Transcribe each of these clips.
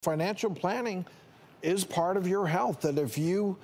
Financial planning is part of your health. That if you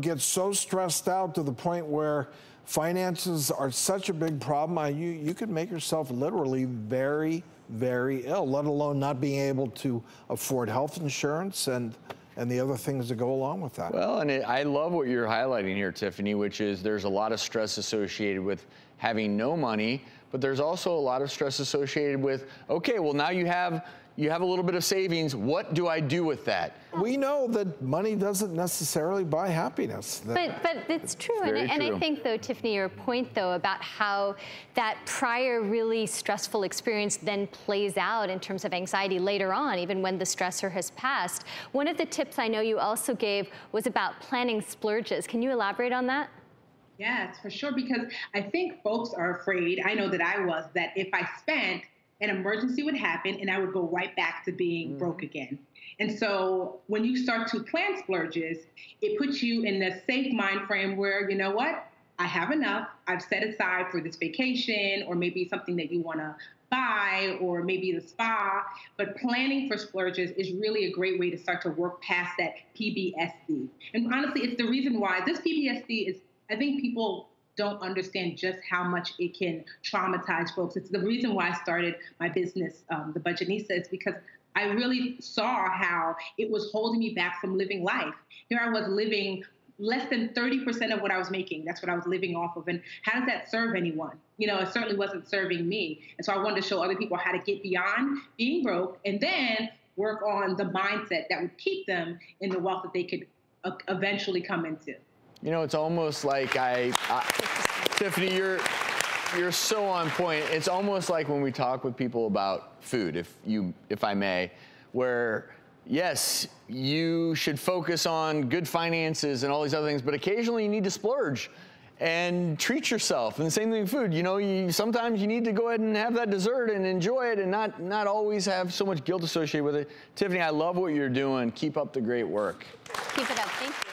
get so stressed out to the point where finances are such a big problem, you could make yourself literally very, very ill, let alone not being able to afford health insurance and the other things that go along with that. Well, and I love what you're highlighting here, Tiffany, which is there's a lot of stress associated with having no money, but there's also a lot of stress associated with, okay, well, now you have a little bit of savings. What do I do with that? We know that money doesn't necessarily buy happiness. But it's true. And I think, though, Tiffany, your point, though, about how that prior really stressful experience then plays out in terms of anxiety later on, even when the stressor has passed. One of the tips I know you also gave was about planning splurges. Can you elaborate on that? Yes, for sure, because I think folks are afraid, I know that I was, that if I spent, an emergency would happen and I would go right back to being broke again. And so when you start to plan splurges, it puts you in the safe mind frame where, you know what, I have enough. I've set aside for this vacation or maybe something that you want to buy or maybe the spa. But planning for splurges is really a great way to start to work past that PBSD. And honestly, it's the reason why this PBSD is, I think people don't understand just how much it can traumatize folks. It's the reason why I started my business, the Budgetnista, is because I really saw how it was holding me back from living life. Here I was living less than 30% of what I was making. That's what I was living off of. And how does that serve anyone? You know, it certainly wasn't serving me. And so I wanted to show other people how to get beyond being broke and then work on the mindset that would keep them in the wealth that they could eventually come into. You know, it's almost like Tiffany, you're so on point. It's almost like when we talk with people about food, if I may, where yes, you should focus on good finances and all these other things, but occasionally you need to splurge and treat yourself. And the same thing with food. You know, sometimes you need to go ahead and have that dessert and enjoy it and not always have so much guilt associated with it. Tiffany, I love what you're doing. Keep up the great work. Keep it up. Thank you.